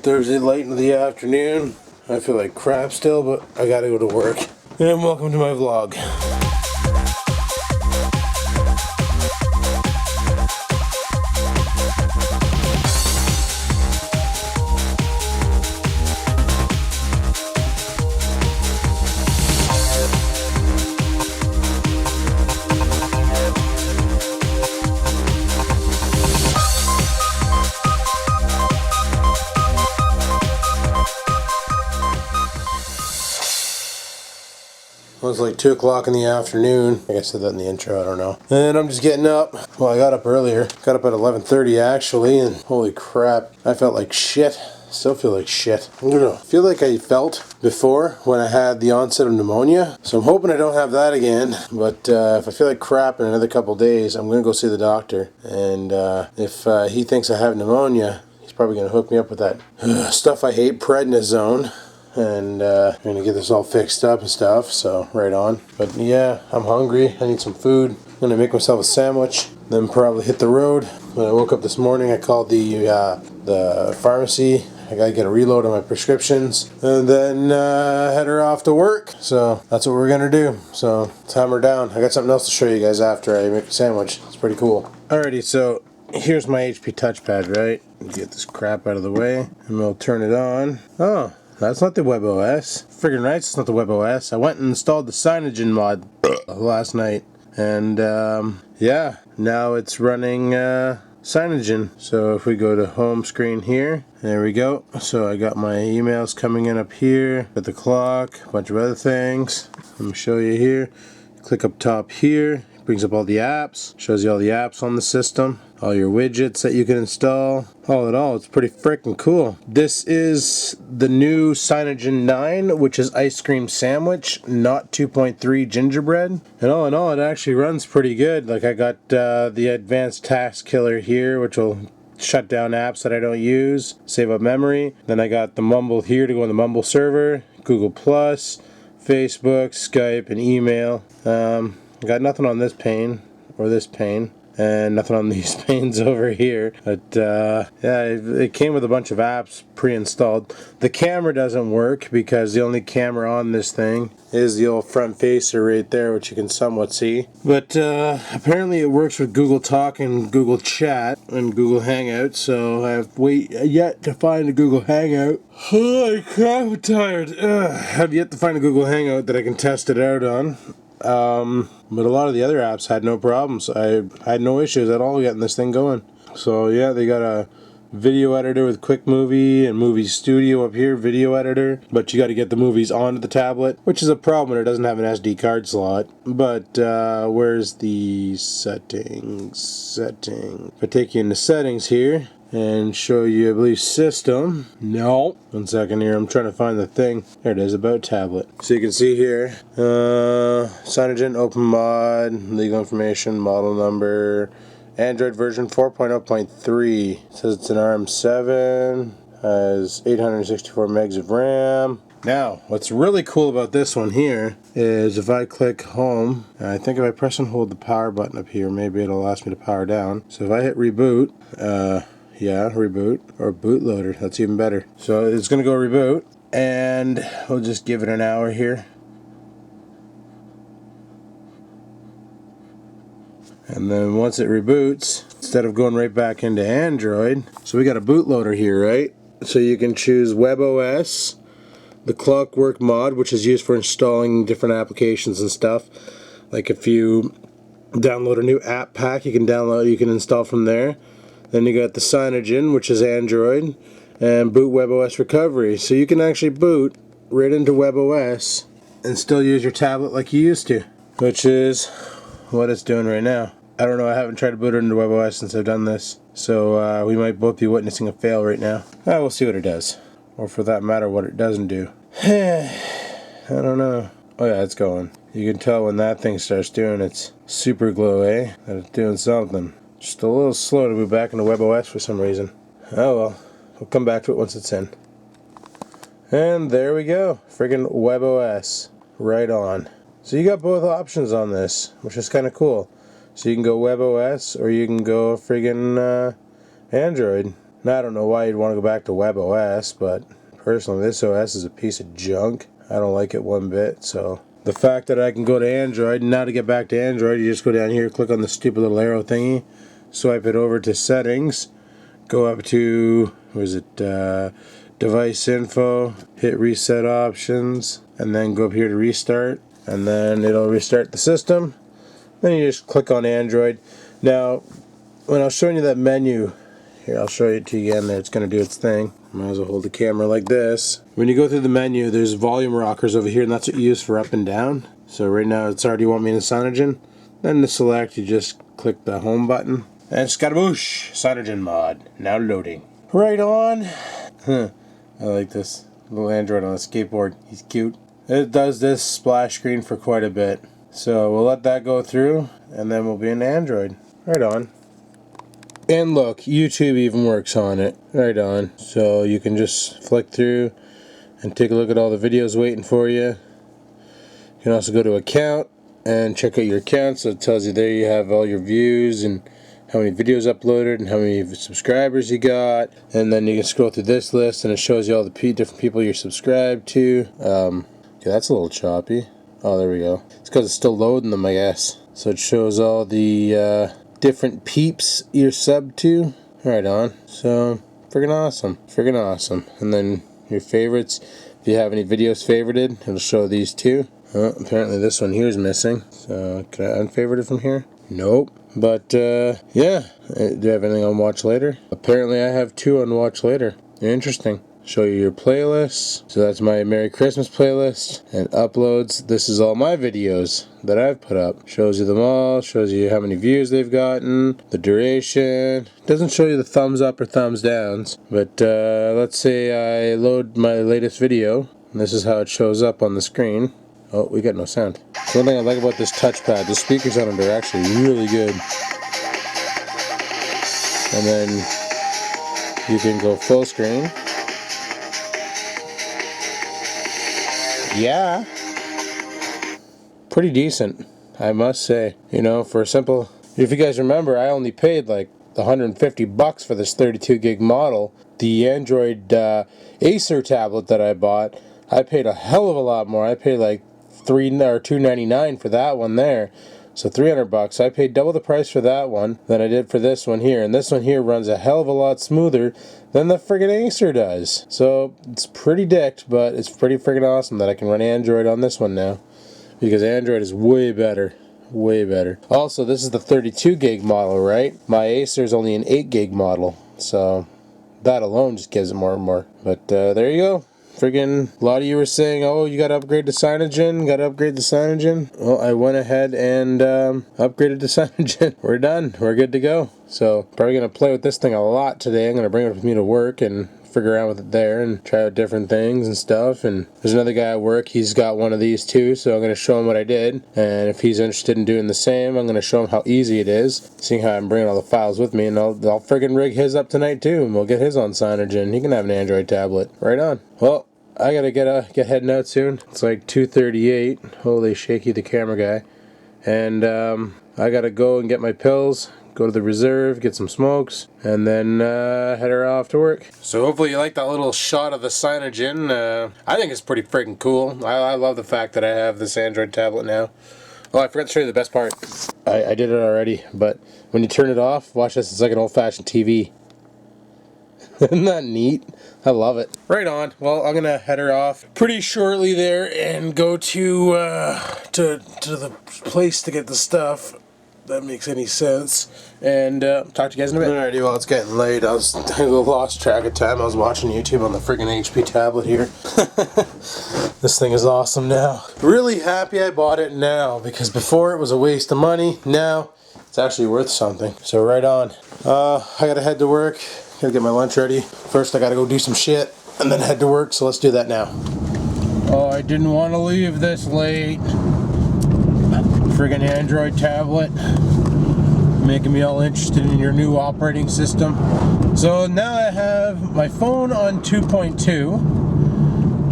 Thursday late into the afternoon. I feel like crap still, but I gotta go to work. And welcome to my vlog. It was like 2 o'clock in the afternoon. I think I said that in the intro, I don't know. And I'm just getting up. Well, I got up earlier. Got up at 11:30 actually, and holy crap, I felt like shit. Still feel like shit. I don't know. I feel like I felt before when I had the onset of pneumonia. So I'm hoping I don't have that again. But if I feel like crap in another couple days, I'm going to go see the doctor. And if he thinks I have pneumonia, he's probably going to hook me up with that stuff I hate, prednisone. And I'm going to get this all fixed up and stuff, so right on. But yeah, I'm hungry. I need some food. I'm going to make myself a sandwich, then probably hit the road. When I woke up this morning, I called the pharmacy. I got to get a reload on my prescriptions, and then head her off to work. So that's what we're going to do. So let's hammer down. I got something else to show you guys after I make a sandwich. It's pretty cool. Alrighty, so here's my HP Touchpad, right? Get this crap out of the way, and we'll turn it on. Oh. That's not the WebOS. Friggin' right, it's not the WebOS. I went and installed the Cyanogen mod last night. And, yeah, now it's running Cyanogen. So if we go to home screen here, there we go. So I got my emails coming in up here, got the clock, a bunch of other things. Let me show you here. Click up top here, brings up all the apps, shows you all the apps on the system, all your widgets that you can install. All in all, it's pretty freaking cool. This is the new Cyanogen 9, which is ice cream sandwich, not 2.3 gingerbread. And all in all, it actually runs pretty good. Like I got the advanced task killer here, which will shut down apps that I don't use, save up memory. Then I got the Mumble here to go on the Mumble server, Google+, Facebook, Skype, and email. Got nothing on this pane, or this pane, and nothing on these panes over here. But yeah, it came with a bunch of apps pre-installed. The camera doesn't work because the only camera on this thing is the old front facer right there, which you can somewhat see. But apparently it works with Google Talk and Google Chat and Google Hangout, so I have yet to find a Google Hangout. Holy crap, I'm tired. I have yet to find a Google Hangout that I can test it out on. But a lot of the other apps had no problems. I had no issues at all getting this thing going. So yeah, they got a video editor with Quick Movie and Movie Studio up here, video editor. But you got to get the movies onto the tablet, which is a problem when it doesn't have an SD card slot. But where's the settings? If I take you into settings here and show you, I believe, system. No. 1 second here, I'm trying to find the thing. There it is, about tablet. So you can see here, Cyanogen, open mod, legal information, model number, Android version 4.0.3. It says it's an ARM7, has 864 megs of RAM. Now, what's really cool about this one here is if I click home, I think if I press and hold the power button up here, maybe it'll ask me to power down. So if I hit reboot, yeah, reboot, or bootloader, that's even better. So it's going to go reboot, and we'll just give it an hour here. And then once it reboots, instead of going right back into Android, so we got a bootloader here, right? So you can choose WebOS, the Clockwork mod, which is used for installing different applications and stuff. Like if you download a new app pack, you can install from there. Then you got the Cyanogen, which is Android, and boot WebOS recovery. So you can actually boot right into WebOS and still use your tablet like you used to, which is what it's doing right now. I don't know, I haven't tried to boot it into WebOS since I've done this. So we might both be witnessing a fail right now. We'll see what it does. Or for that matter, what it doesn't do. I don't know. Oh yeah, it's going. You can tell when that thing starts doing its super glow, that it's doing something. Just a little slow to move back into WebOS for some reason. Oh well, we'll come back to it once it's in. And there we go, friggin' WebOS, right on. So you got both options on this, which is kind of cool. So you can go WebOS or you can go friggin' Android. Now I don't know why you'd want to go back to WebOS, but personally this OS is a piece of junk. I don't like it one bit, so the fact that I can go to Android, and now to get back to Android, you just go down here, click on the stupid little arrow thingy, swipe it over to settings, go up to, device info, hit reset options, and then go up here to restart, and then it'll restart the system. Then you just click on Android. Now, when I was showing you that menu, here I'll show it to you again, it's going to do its thing. Might as well hold the camera like this. When you go through the menu, there's volume rockers over here, and that's what you use for up and down. So right now it's already want me in Cyanogen. Then to select, you just click the home button. And scataboosh! Cyanogen mod. Now loading. Right on. I like this little Android on a skateboard. He's cute. It does this splash screen for quite a bit. So we'll let that go through, and then we'll be in Android. Right on. And look, YouTube even works on it. Right on. So you can just flick through and take a look at all the videos waiting for you. You can also go to account and check out your account. So it tells you there you have all your views and how many videos uploaded and how many subscribers you got. And then you can scroll through this list and it shows you all the different people you're subscribed to. Okay, that's a little choppy. Oh, there we go. It's because it's still loading them, I guess. So it shows all the different peeps you're subbed to. Right on. So friggin' awesome. Friggin' awesome. And then your favorites. If you have any videos favorited, it'll show these too. Apparently this one here is missing. So can I unfavorite it from here? Nope. But yeah. Do you have anything on watch later? Apparently I have 2 on watch later. Interesting. Show you your playlists. So that's my Merry Christmas playlist. And uploads. This is all my videos that I've put up. Shows you them all. Shows you how many views they've gotten. The duration. Doesn't show you the thumbs up or thumbs downs. But let's say I load my latest video. And this is how it shows up on the screen. Oh, we got no sound. So one thing I like about this touchpad, the speakers on it are actually really good. And then you can go full screen. Yeah, pretty decent, I must say. You know, for a simple, if you guys remember, I only paid like $150 for this 32 gig model. The Android Acer tablet that I bought, I paid a hell of a lot more. I paid like $299 for that one there. So $300. I paid double the price for that one than I did for this one here. And this one here runs a hell of a lot smoother than the friggin' Acer does. So it's pretty dicked, but it's pretty friggin' awesome that I can run Android on this one now. Because Android is way better. Way better. Also, this is the 32 gig model, right? My Acer is only an 8 gig model. So that alone just gives it more and more. But there you go. Friggin' a lot of you were saying, oh, you gotta upgrade to Cyanogen, gotta upgrade to Cyanogen. Well, I went ahead and upgraded to Cyanogen. We're done. We're good to go. So, probably gonna play with this thing a lot today. I'm gonna bring it with me to work and figure around with it there and try out different things and stuff. And there's another guy at work, he's got one of these too, so I'm gonna show him what I did. And if he's interested in doing the same, I'm gonna show him how easy it is, seeing how I'm bringing all the files with me, and I'll friggin' rig his up tonight too, and we'll get his on Cyanogen. He can have an Android tablet. Right on. Well, I gotta get heading out soon. It's like 2:38. Holy shaky, the camera guy. And I gotta go and get my pills, go to the reserve, get some smokes, and then head her off to work. So hopefully you like that little shot of the Cyanogen. I think it's pretty freaking cool. I love the fact that I have this Android tablet now. Oh, I forgot to show you the best part. I did it already, but when you turn it off, watch this, it's like an old-fashioned TV. Isn't that neat? I love it. Right on. Well, I'm gonna head her off pretty shortly there and go to the place to get the stuff. If that makes any sense. And talk to you guys in a bit. Alrighty, well, it's getting late. I lost track of time. I was watching YouTube on the friggin' HP tablet here. This thing is awesome now. Really happy I bought it now, because before it was a waste of money. Now it's actually worth something. So right on. I gotta head to work. Gotta get my lunch ready. First I gotta go do some shit and then head to work, so let's do that now. Oh, I didn't want to leave this late. Friggin' Android tablet. Making me all interested in your new operating system. So now I have my phone on 2.2,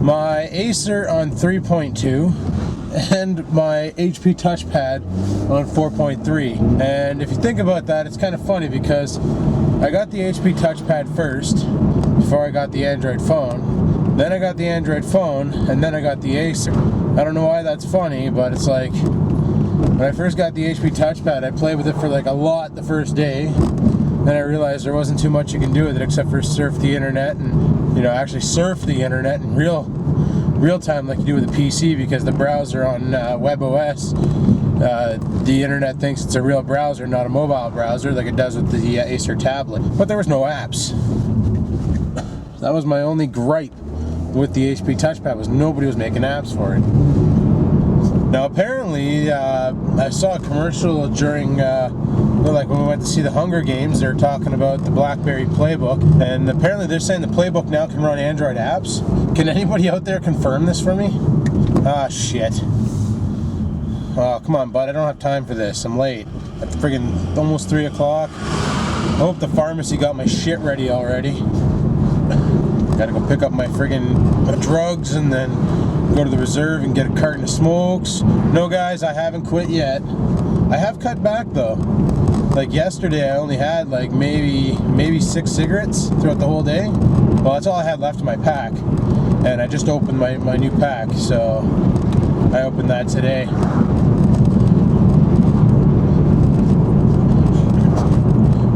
my Acer on 3.2, and my HP Touchpad on 4.3. And if you think about that, it's kind of funny because I got the HP Touchpad first, before I got the Android phone. Then I got the Android phone, and then I got the Acer. I don't know why that's funny, but it's like, when I first got the HP Touchpad, I played with it for like a lot the first day. Then I realized there wasn't too much you can do with it except for surf the internet and, you know, actually surf the internet in real time like you do with a PC, because the browser on WebOS, the internet thinks it's a real browser, not a mobile browser like it does with the Acer tablet. But there was no apps. That was my only gripe with the HP Touchpad, was nobody was making apps for it. Now apparently, I saw a commercial during, like when we went to see the Hunger Games, they were talking about the BlackBerry Playbook, and apparently they're saying the Playbook now can run Android apps. Can anybody out there confirm this for me? Ah, shit. Oh, come on, bud, I don't have time for this. I'm late. It's friggin' almost 3 o'clock. I hope the pharmacy got my shit ready already. Gotta go pick up my friggin' drugs and then go to the reserve and get a carton of smokes. No guys, I haven't quit yet. I have cut back though. Like yesterday I only had like maybe 6 cigarettes throughout the whole day. Well, that's all I had left in my pack. And I just opened my new pack, so I opened that today.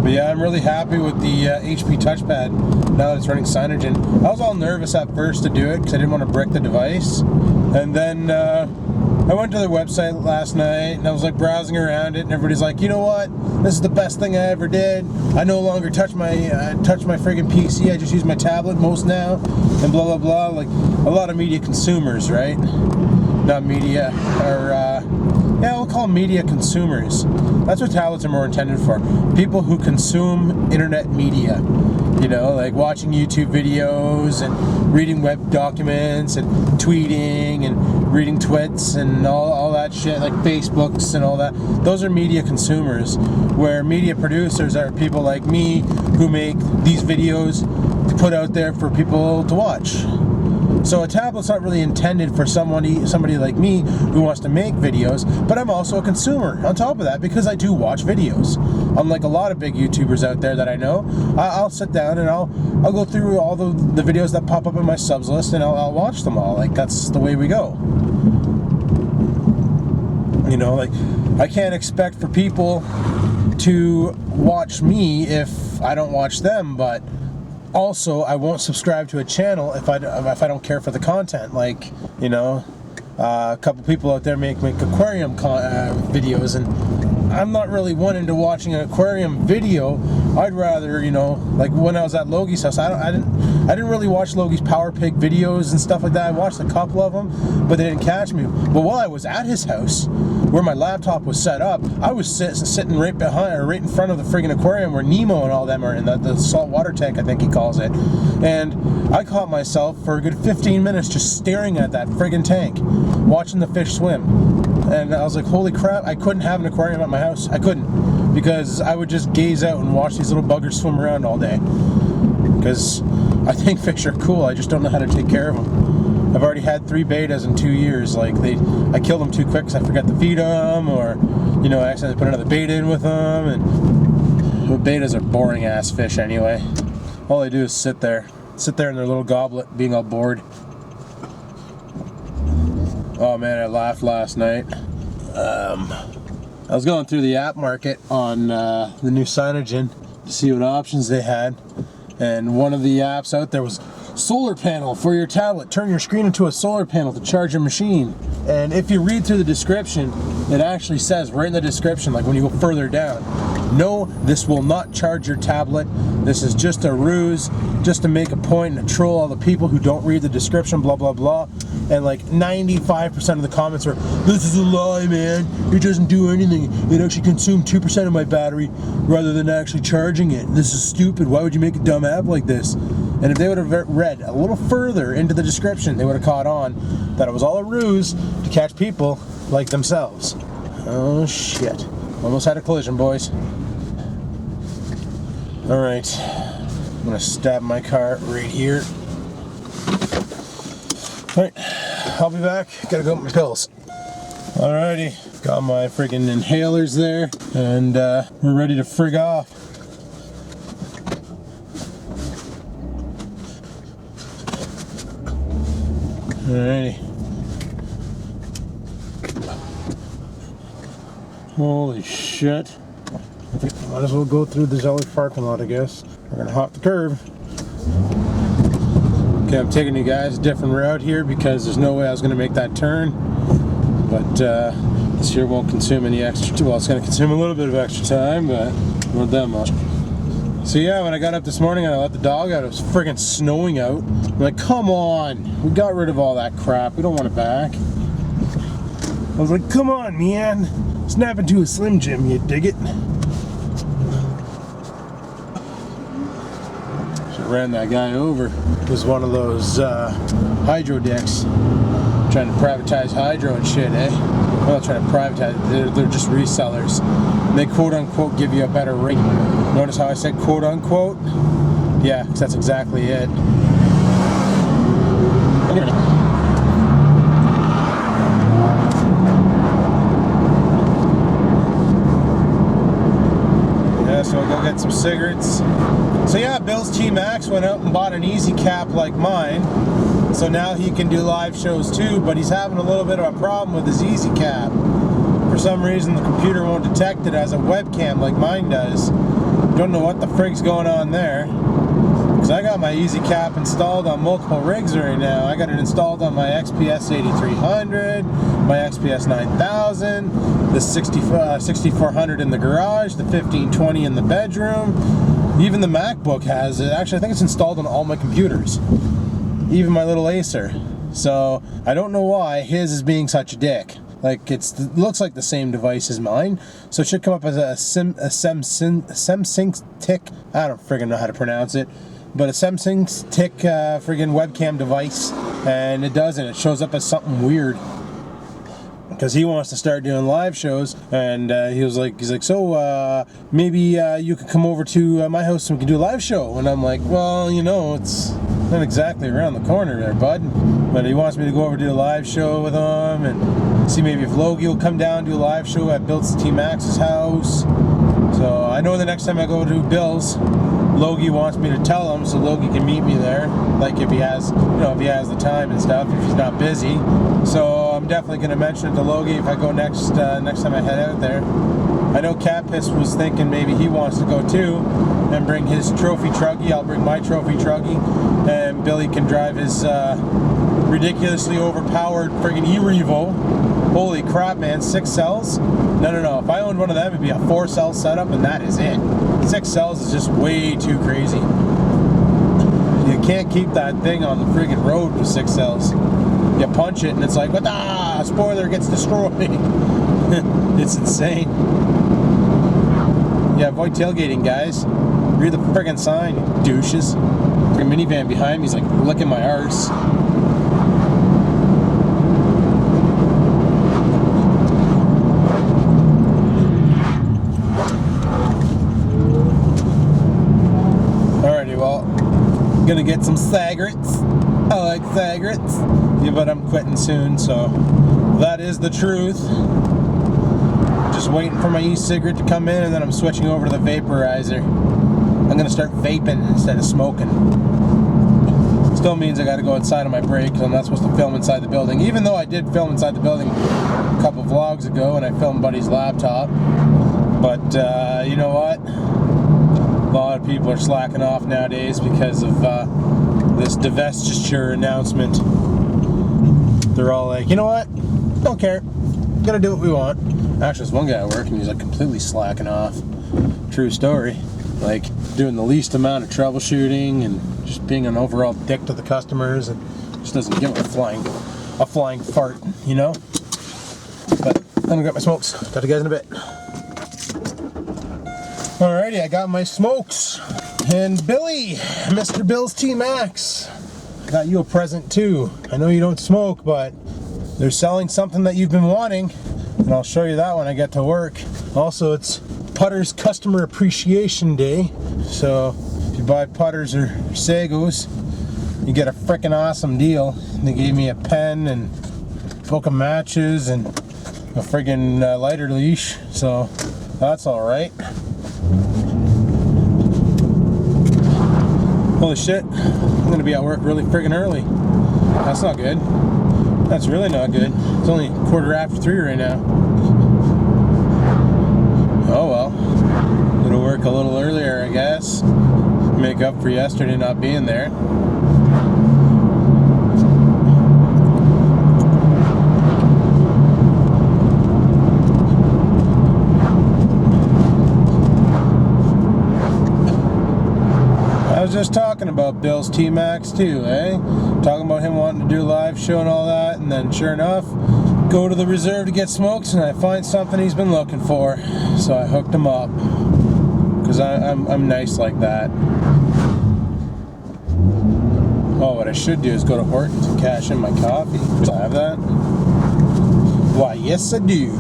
But yeah, I'm really happy with the HP Touchpad now that it's running Cyanogen. I was all nervous at first to do it because I didn't want to brick the device. And then I went to their website last night and I was like browsing around it, and everybody's like, you know what? This is the best thing I ever did. I no longer touch my friggin' PC. I just use my tablet most now, and blah blah blah. Like a lot of media consumers, right? Not media, or yeah, we'll call them media consumers. That's what tablets are more intended for. People who consume internet media. You know, like watching YouTube videos and reading web documents and tweeting and reading twits and all that shit, like Facebooks and all that. Those are media consumers, where media producers are people like me who make these videos to put out there for people to watch. So a tablet's not really intended for somebody like me who wants to make videos, but I'm also a consumer on top of that, because I do watch videos. Unlike a lot of big YouTubers out there that I know, I'll sit down and I'll go through all the videos that pop up in my subs list, and I'll watch them all. Like, that's the way we go. You know, like, I can't expect for people to watch me if I don't watch them, but also, I won't subscribe to a channel if I don't care for the content. Like, you know, a couple people out there make aquarium videos, and I'm not really one into watching an aquarium video. I'd rather, you know, like when I was at Logie's house, I didn't really watch Logie's Power Pig videos and stuff like that. I watched a couple of them, but they didn't catch me. But while I was at his house, where my laptop was set up, I was sitting right behind, or right in front of the friggin' aquarium where Nemo and all them are in, the salt water tank, I think he calls it. And I caught myself for a good 15 minutes just staring at that friggin' tank, watching the fish swim. And I was like, holy crap, I couldn't have an aquarium at my house. I couldn't, because I would just gaze out and watch these little buggers swim around all day. Because I think fish are cool, I just don't know how to take care of them. I've already had 3 betas in 2 years. Like, I killed them too quick because I forgot to feed them, or, you know, I accidentally put another beta in with them. And betas are boring ass fish anyway. All they do is sit there in their little goblet, being all bored. Oh man, I laughed last night. I was going through the app market on the new Cyanogen to see what options they had, and one of the apps out there was solar panel for your tablet. Turn your screen into a solar panel to charge your machine. And if you read through the description, it actually says right in the description, like when you go further down, no, this will not charge your tablet. This is just a ruse, just to make a point and to troll all the people who don't read the description, blah, blah, blah. And like 95% of the comments are, this is a lie, man. It doesn't do anything. It actually consumed 2% of my battery rather than actually charging it. This is stupid. Why would you make a dumb app like this? And if they would have read a little further into the description, they would have caught on that it was all a ruse to catch people like themselves. Oh shit. Almost had a collision, boys. Alright. I'm gonna stab my car right here. Alright. I'll be back. Gotta go get my pills. Alrighty. Got my freaking inhalers there. And we're ready to frig off. Alrighty. Holy shit. Might as well go through the Zeller parking lot, I guess. We're gonna hop the curb. Okay, I'm taking you guys a different route here because there's no way I was gonna make that turn. But this here won't consume any extra, well, it's gonna consume a little bit of extra time, but not that much. So yeah, when I got up this morning and I let the dog out, it was friggin' snowing out. I'm like, come on, we got rid of all that crap, we don't want it back. I was like, come on, man, snap into a Slim Jim, you dig it? So I ran that guy over. It was one of those hydro decks. Trying to privatize hydro and shit, eh? Well, trying to privatize it. They're just resellers. And they quote unquote give you a better rate. Notice how I said quote unquote? Yeah, because that's exactly it. Yeah, so I'll go get some cigarettes. So yeah, Bill's T-Max went out and bought an easy cap like mine. So now he can do live shows too, but he's having a little bit of a problem with his easy cap. For some reason the computer won't detect it as a webcam like mine does. Don't know what the frig's going on there. Because I got my easy cap installed on multiple rigs right now. I got it installed on my XPS 8300, my XPS 9000, the 6400 in the garage, the 1520 in the bedroom. Even the MacBook has it. Actually, I think it's installed on all my computers. Even my little Acer. So I don't know why his is being such a dick. Like it looks like the same device as mine, so it should come up as a Samsung Tick. I don't friggin' know how to pronounce it, but a Samsung Tick friggin' webcam device, and it doesn't. It shows up as something weird. Because he wants to start doing live shows, and he's like, so maybe you could come over to my house and we can do a live show. And I'm like, well, you know, it's not exactly around the corner there, bud. But he wants me to go over to do a live show with him and see maybe if Logie will come down and do a live show at Bill's T-Max's house. So I know the next time I go to Bill's, Logie wants me to tell him so Logie can meet me there. Like if he has, you know, if he has the time and stuff, if he's not busy. So I'm definitely going to mention it to Logie if I go next time I head out there. I know Cat Piss was thinking maybe he wants to go too and bring his trophy truggy. I'll bring my trophy truggy, and Billy can drive his ridiculously overpowered friggin' E-Revo. Holy crap, man, 6 cells? No. If I owned one of them, it'd be a 4-cell setup, and that is it. 6 cells is just way too crazy. You can't keep that thing on the friggin' road with 6 cells. You punch it, and it's like, spoiler gets destroyed. It's insane. Yeah, avoid tailgating, guys. Read the friggin' sign, you douches. The minivan behind me is like licking my arse. Alrighty, well, gonna get some cigarettes. I like cigarettes. Yeah, but I'm quitting soon, so that is the truth. Just waiting for my e-cigarette to come in, and then I'm switching over to the vaporizer. I'm gonna start vaping instead of smoking. Still means I gotta go inside on my break, because I'm not supposed to film inside the building. Even though I did film inside the building a couple vlogs ago, and I filmed Buddy's laptop. But you know what? A lot of people are slacking off nowadays because of this divestiture announcement. They're all like, you know what? Don't care. Gotta do what we want. Actually, there's one guy at work and he's like completely slacking off. True story. Like doing the least amount of troubleshooting and just being an overall dick to the customers and just doesn't give a flying fart, you know? But I'm gonna get my smokes. Talk to you guys in a bit. Alrighty, I got my smokes. And Billy, Mr. Bill's T-Max, got you a present too. I know you don't smoke, but they're selling something that you've been wanting, and I'll show you that when I get to work. Also, it's Putter's Customer Appreciation Day, so if you buy putters or sagos, you get a frickin' awesome deal. They gave me a pen and a book of matches and a friggin' lighter leash, so that's alright. Holy shit, I'm gonna be at work really friggin' early. That's not good. That's really not good. It's only 3:15 right now. Oh well. It'll work a little earlier, I guess. Make up for yesterday not being there. I was just talking about Bill's T-Max too, eh? Talking about him wanting to do a live show and all that, and then sure enough, go to the reserve to get smokes and I find something he's been looking for. So I hooked him up. Because I'm nice like that. Oh, what I should do is go to Hortons and cash in my coffee. Do I have that? Why, yes I do.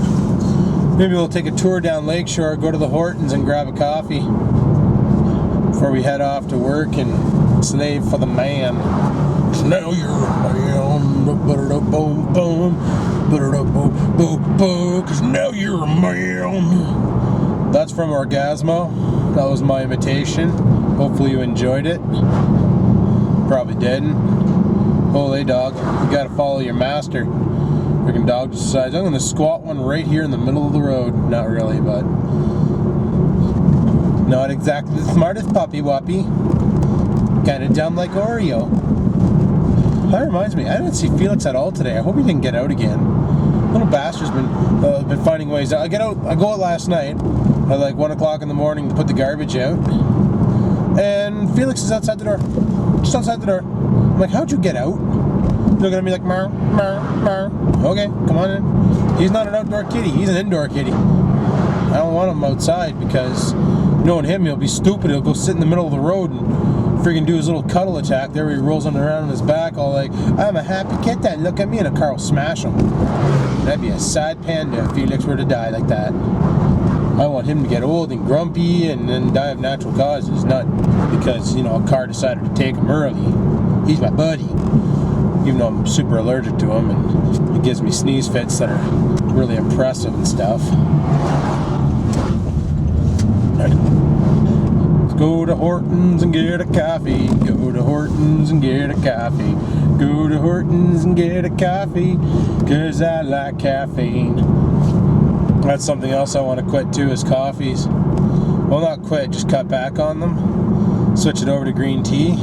Maybe we'll take a tour down Lakeshore, go to the Hortons and grab a coffee before we head off to work and slave for the man. Now you're a man. Boom, boom. Because now you're a man. That's from Orgasmo. That was my imitation. Hopefully you enjoyed it. Probably didn't. Holy dog, you gotta follow your master. Freaking dog decides, I'm gonna squat one right here in the middle of the road. Not really, but not exactly the smartest puppy whoppy. Kinda dumb like Oreo. That reminds me, I didn't see Felix at all today. I hope he didn't get out again. Little bastard's been finding ways. I go out last night at like 1 o'clock in the morning to put the garbage out, and Felix is outside the door, just outside the door. I'm like, how'd you get out? He's looking at me like, meow, meow, meow. Okay, come on in. He's not an outdoor kitty, he's an indoor kitty. I don't want him outside because, knowing him, he'll be stupid. He'll go sit in the middle of the road and friggin' do his little cuddle attack. There he rolls on around on his back all like, I'm a happy kitten, look at me, and a car will smash him. That'd be a sad panda if Felix were to die like that. I want him to get old and grumpy and then die of natural causes, not because, you know, a car decided to take him early. He's my buddy. Even though I'm super allergic to him and he gives me sneeze fits that are really impressive and stuff. Let's go to Hortons and get a coffee. Go to Hortons and get a coffee. Go to Hortons and get a coffee. 'Cause I like caffeine. That's something else I want to quit too, is coffees. Well, not quit, just cut back on them. Switch it over to green tea.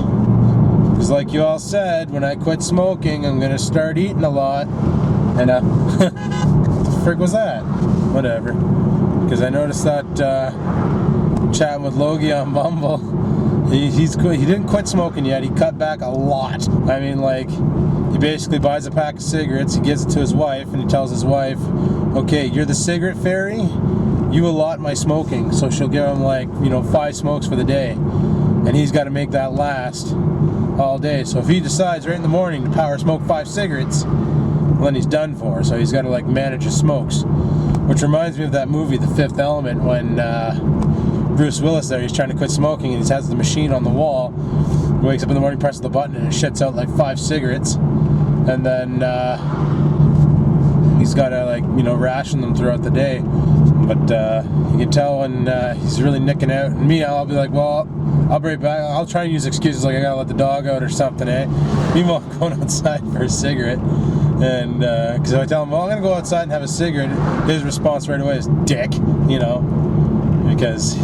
Because like you all said, when I quit smoking, I'm going to start eating a lot. And what the frick was that? Whatever. Because I noticed that chatting with Logie on Bumble, he didn't quit smoking yet. He cut back a lot. I mean, like, he basically buys a pack of cigarettes, he gives it to his wife, and he tells his wife, okay, you're the cigarette fairy, you allot my smoking. So she'll give him, like, you know, 5 smokes for the day. And he's got to make that last all day. So if he decides right in the morning to power smoke 5 cigarettes, well, then he's done for. So he's got to, like, manage his smokes. Which reminds me of that movie, The Fifth Element, when Bruce Willis there, he's trying to quit smoking and he has the machine on the wall. He wakes up in the morning, presses the button, and it shits out like 5 cigarettes. And then he's got to, like, you know, ration them throughout the day. But you can tell when he's really nicking out. And me, I'll be like, well, I'll be right back. I'll try and use excuses like I gotta let the dog out or something, eh? Meanwhile, I'm going outside for a cigarette. And because if I tell him, well, I'm gonna go outside and have a cigarette, his response right away is dick, you know, because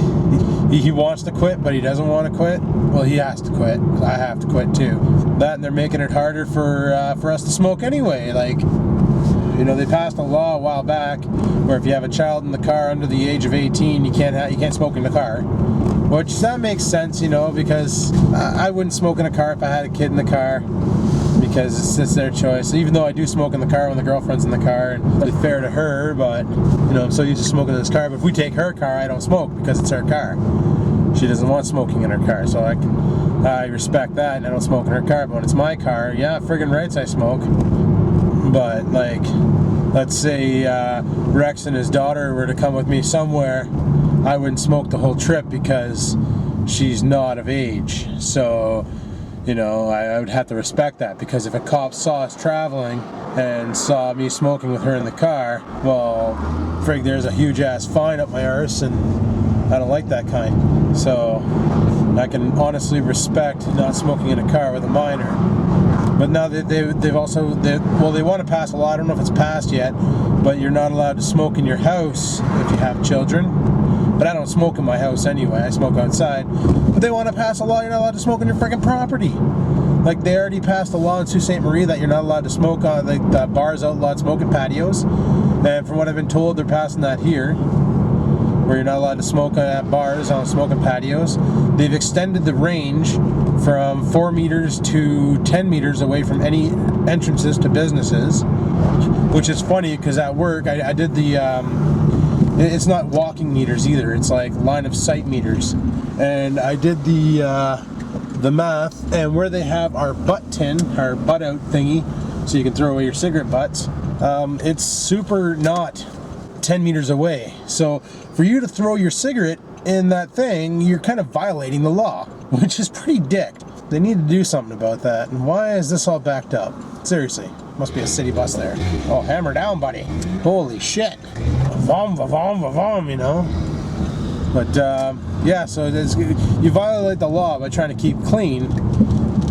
he wants to quit, but he doesn't want to quit. Well, he has to quit. I have to quit too. That, and they're making it harder for us to smoke anyway. Like, you know, they passed a law a while back where if you have a child in the car under the age of 18, you can't smoke in the car. Which, that makes sense, you know, because I wouldn't smoke in a car if I had a kid in the car, because it's their choice. Even though I do smoke in the car when the girlfriend's in the car, and it's fair to her, but, you know, I'm so used to smoking in this car. But if we take her car, I don't smoke because it's her car. She doesn't want smoking in her car, so I respect that, and I don't smoke in her car. But when it's my car, yeah, friggin' rights I smoke. But, like, let's say Rex and his daughter were to come with me somewhere, I wouldn't smoke the whole trip because she's not of age. So, you know, I would have to respect that, because if a cop saw us traveling and saw me smoking with her in the car, well, frig, there's a huge ass fine up my arse, and I don't like that kind. So I can honestly respect not smoking in a car with a minor. But now they've also, they want to pass a law. I don't know if it's passed yet, but you're not allowed to smoke in your house if you have children. But I don't smoke in my house anyway. I smoke outside. But they want to pass a law you're not allowed to smoke on your freaking property. Like, they already passed a law in Sault Ste. Marie that you're not allowed to smoke on, like, the bars outlawed smoking patios. And from what I've been told, they're passing that here, where you're not allowed to smoke at bars on smoking patios. They've extended the range from 4 meters to 10 meters away from any entrances to businesses, which is funny because at work I did the, it's not walking meters either, it's like line of sight meters. And I did the math, and where they have our butt tin, our butt out thingy, so you can throw away your cigarette butts, it's super not 10 meters away. So for you to throw your cigarette in that thing, you're kind of violating the law, which is pretty dick. They need to do something about that. And why is this all backed up? Seriously, must be a city bus there. Oh, hammer down, buddy. Holy shit. Vom, vom, vom, you know. But yeah, so you violate the law by trying to keep clean.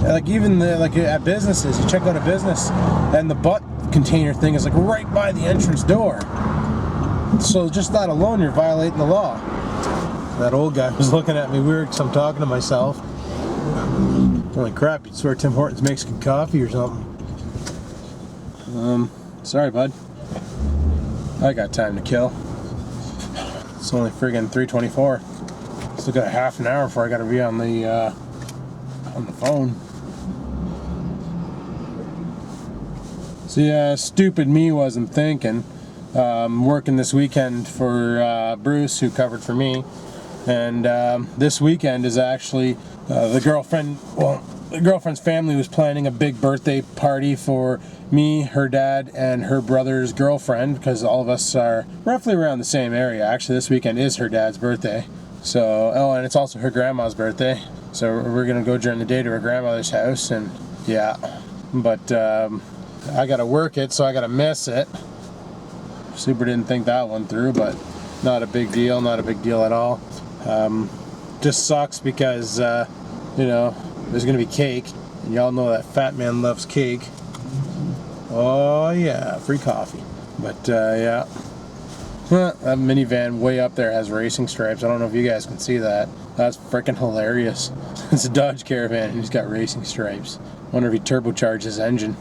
Like, even like at businesses, you check out a business and the butt container thing is like right by the entrance door. So just that alone, you're violating the law. That old guy was looking at me weird because I'm talking to myself. Holy crap, you'd swear Tim Hortons makes good coffee or something. Sorry, bud. I got time to kill. It's only friggin' 3:24. Still got a half an hour before I gotta be on the phone. So yeah, stupid me wasn't thinking. Working this weekend for Bruce, who covered for me, and this weekend is actually the girlfriend's family was planning a big birthday party for me, her dad, and her brother's girlfriend, because all of us are roughly around the same area. Actually, this weekend is her dad's birthday. So, oh, and it's also her grandma's birthday. So we're gonna go during the day to her grandmother's house, and yeah, but I gotta work it, so I gotta miss it. Super didn't think that one through, but not a big deal, not a big deal at all. Just sucks because, you know, there's gonna be cake, and y'all know that fat man loves cake. Oh yeah, free coffee. But yeah, that minivan way up there has racing stripes. I don't know if you guys can see that. That's freaking hilarious. It's a Dodge Caravan and he's got racing stripes. Wonder if he turbocharged his engine.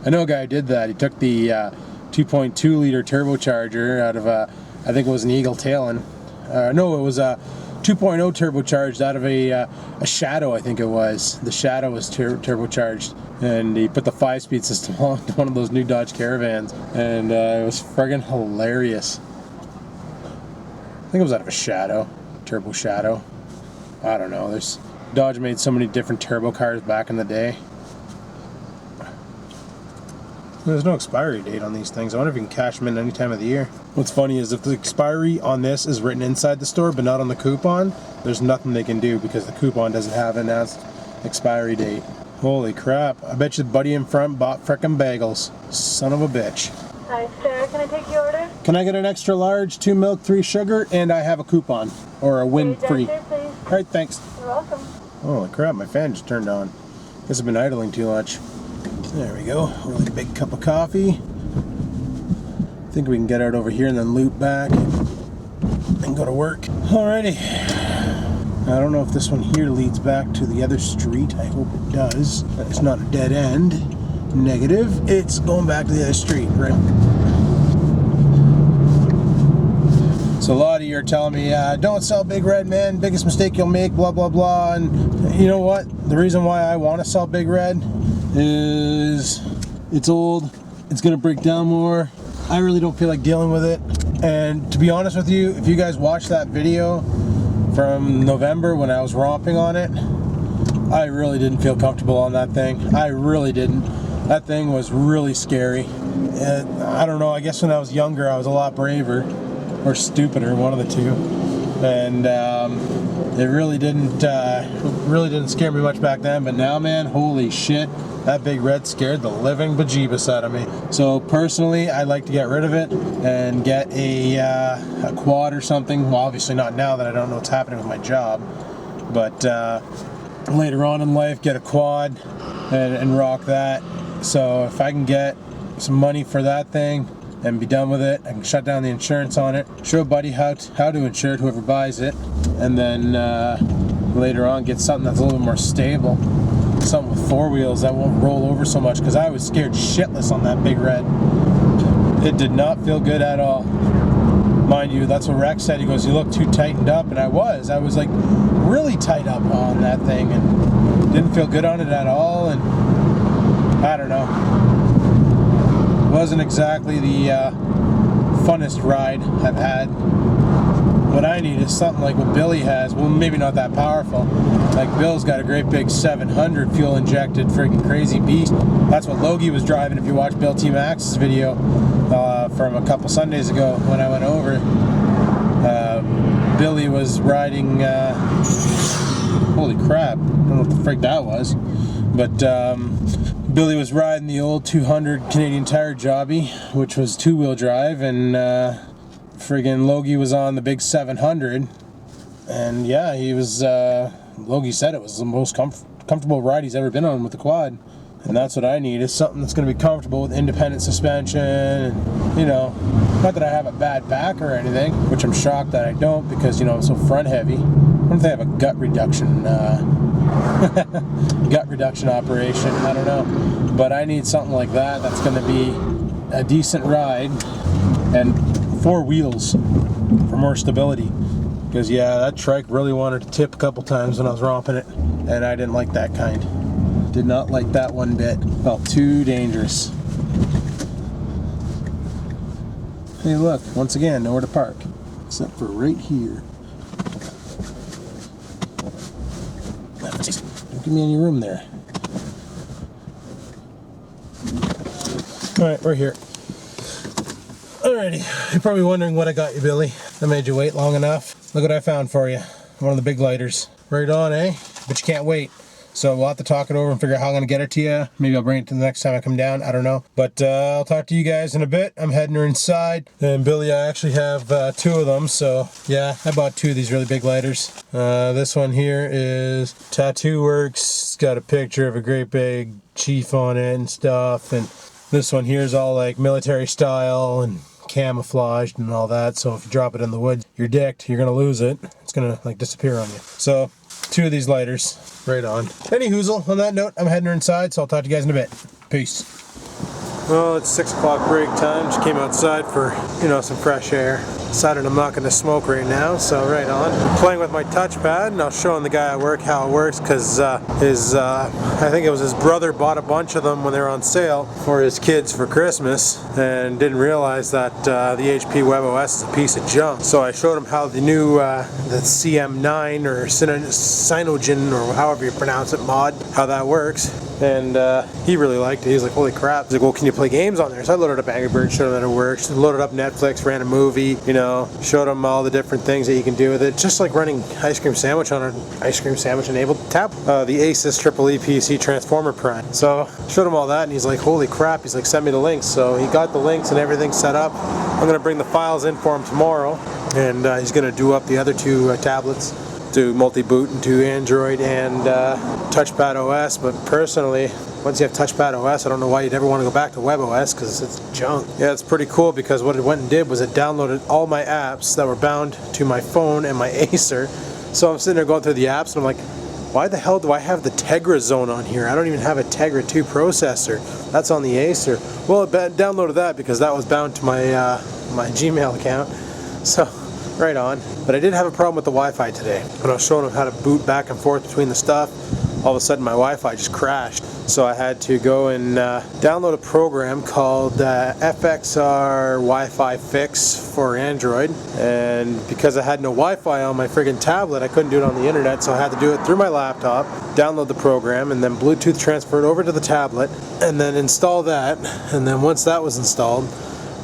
I know a guy who did that. He took the 2.2 liter turbocharger out of a, I think it was an Eagle Talon. No, it was a 2.0 turbocharged out of a Shadow, I think it was. The Shadow was turbocharged, and he put the 5-speed system on one of those new Dodge Caravans, and it was friggin' hilarious. I think it was out of a Shadow, Turbo Shadow. I don't know. Dodge made so many different turbo cars back in the day. There's no expiry date on these things. I wonder if you can cash them in any time of the year. What's funny is if the expiry on this is written inside the store but not on the coupon, there's nothing they can do because the coupon doesn't have an announced expiry date. Holy crap. I bet you the buddy in front bought frickin' bagels. Son of a bitch. Hi, sir. Can I take your order? Can I get an extra large, 2 milk, 3 sugar, and I have a coupon or a win free? Alright, thanks. You're welcome. Holy crap, my fan just turned on. Guess I've been idling too much. There we go. Really big cup of coffee. I think we can get out over here and then loop back and go to work. Alrighty. I don't know if this one here leads back to the other street. I hope it does. It's not a dead end. Negative. It's going back to the other street, right? So a lot of you are telling me, don't sell Big Red, man. Biggest mistake you'll make, blah, blah, blah. And you know what? The reason why I want to sell Big Red is it's old. It's going to break down more. I really don't feel like dealing with it. And to be honest with you, if you guys watched that video from November when I was romping on it, I really didn't feel comfortable on that thing. I really didn't. That thing was really scary. I don't know, I guess when I was younger I was a lot braver. Or stupider, one of the two, and it really didn't scare me much back then. But now, man, holy shit, that Big Red scared the living bejeebus out of me. So personally, I'd like to get rid of it and get a quad or something. Well, obviously not now that I don't know what's happening with my job, but later on in life, get a quad and rock that. So if I can get some money for that thing and be done with it, I can shut down the insurance on it, show a buddy how to insure it, whoever buys it, and then later on get something that's a little bit more stable, something with 4 wheels that won't roll over so much, because I was scared shitless on that Big Red. It did not feel good at all. Mind you, that's what Rex said. He goes, you look too tightened up, and I was like really tight up on that thing and didn't feel good on it at all, and I don't know. Wasn't exactly the funnest ride I've had. What I need is something like what Billy has. Well, maybe not that powerful. Like Bill's got a great big 700 fuel injected friggin' crazy beast. That's what Logie was driving. If you watch Bill T. Max's video from a couple Sundays ago when I went over, Billy was riding. Holy crap! I don't know what the frick that was, but. Billy was riding the old 200 Canadian Tire Jobby, which was 2-wheel drive, and friggin' Logie was on the big 700, and yeah, he was, Logie said it was the most comfortable ride he's ever been on with the quad, and that's what I need, is something that's going to be comfortable with independent suspension, and, you know, not that I have a bad back or anything, which I'm shocked that I don't, because, you know, I'm so front heavy. What if they have a gut reduction operation? I don't know, but I need something like that that's going to be a decent ride and 4 wheels for more stability, because yeah, that trike really wanted to tip a couple times when I was romping it, and I didn't like that kind. Did not like that one bit. Felt too dangerous. Hey look, once again, nowhere to park except for right here. Don't give me any room there. Alright, we're here. Alrighty, you're probably wondering what I got you, Billy. I made you wait long enough. Look what I found for you. One of the big lighters. Right on, eh? But you can't wait. So we'll have to talk it over and figure out how I'm going to get it to you. Maybe I'll bring it to the next time I come down. I don't know. But I'll talk to you guys in a bit. I'm heading her inside. And Billy, I actually have 2 of them. So yeah, I bought 2 of these really big lighters. This one here is Tattoo Works. It's got a picture of a great big chief on it and stuff. And this one here is all like military style and camouflaged and all that. So if you drop it in the woods, you're dicked. You're going to lose it. It's going to like disappear on you. So 2 of these lighters. Right on. Any hoozle, on that note, I'm heading her inside, so I'll talk to you guys in a bit. Peace. Well, it's 6 o'clock break time. Just came outside for, you know, some fresh air. Decided I'm not going to smoke right now, so right on. I'm playing with my touchpad, and I was showing the guy at work how it works, because I think it was his brother bought a bunch of them when they were on sale for his kids for Christmas, and didn't realize that the HP WebOS is a piece of junk. So I showed him how the new the CM9 or Cyanogen, or however you pronounce it, mod, how that works. And he really liked it. He's like, holy crap. He's like, well, can you play games on there? So I loaded up Angry Birds, showed him that it works. Loaded up Netflix, ran a movie, you know, showed him all the different things that you can do with it. Just like running ice cream sandwich on an ice cream sandwich enabled tablet. The Asus Triple EPC Transformer Prime. So showed him all that, and he's like, holy crap. He's like, send me the links. So he got the links and everything set up. I'm going to bring the files in for him tomorrow, and he's going to do up the other 2 tablets. To multi-boot into Android and Touchpad OS, but personally, once you have Touchpad OS, I don't know why you'd ever want to go back to WebOS, because it's junk. Yeah, it's pretty cool, because what it went and did was it downloaded all my apps that were bound to my phone and my Acer. So I'm sitting there going through the apps, and I'm like, why the hell do I have the Tegra Zone on here? I don't even have a Tegra 2 processor. That's on the Acer. Well, it downloaded that because that was bound to my my Gmail account. So. Right on. But I did have a problem with the Wi-Fi today. When I was showing them how to boot back and forth between the stuff, all of a sudden my Wi-Fi just crashed. So I had to go and download a program called FXR Wi-Fi Fix for Android. And because I had no Wi-Fi on my friggin' tablet, I couldn't do it on the internet, so I had to do it through my laptop, download the program, and then Bluetooth transfer it over to the tablet, and then install that. And then once that was installed,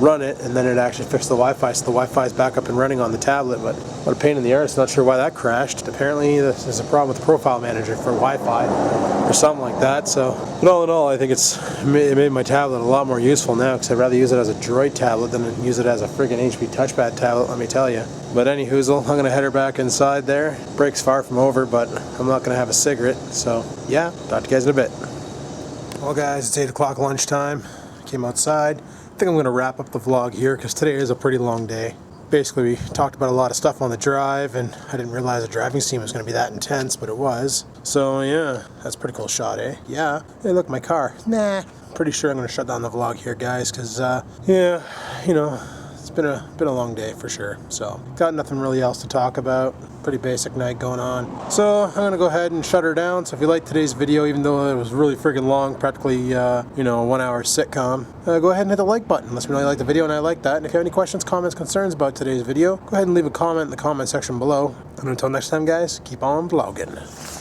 run it, and then it actually fixed the Wi-Fi, so the Wi-Fi is back up and running on the tablet. But what a pain in the arse. Not sure why that crashed. Apparently there's a problem with the profile manager for Wi-Fi or something like that. So, but all in all, I think it made my tablet a lot more useful now, because I'd rather use it as a Droid tablet than use it as a friggin' HP Touchpad tablet, let me tell you. But any hoozle, I'm gonna head her back inside there. Break's far from over, but I'm not gonna have a cigarette. So yeah, talk to you guys in a bit. Well guys, it's 8 o'clock lunchtime. Came outside. I think I'm going to wrap up the vlog here because today is a pretty long day. Basically, we talked about a lot of stuff on the drive, and I didn't realize the driving scene was going to be that intense, but it was. So yeah, that's a pretty cool shot, eh? Yeah. Hey, look, my car. Nah. Pretty sure I'm going to shut down the vlog here, guys, because, yeah, you know, it's been a long day for sure. So, got nothing really else to talk about. Pretty basic night going on. So, I'm going to go ahead and shut her down. So, if you liked today's video, even though it was really friggin' long, practically, you know, a 1 hour sitcom, go ahead and hit the like button. Let me know you like the video, and I like that. And if you have any questions, comments, concerns about today's video, go ahead and leave a comment in the comment section below. And until next time, guys, keep on vlogging.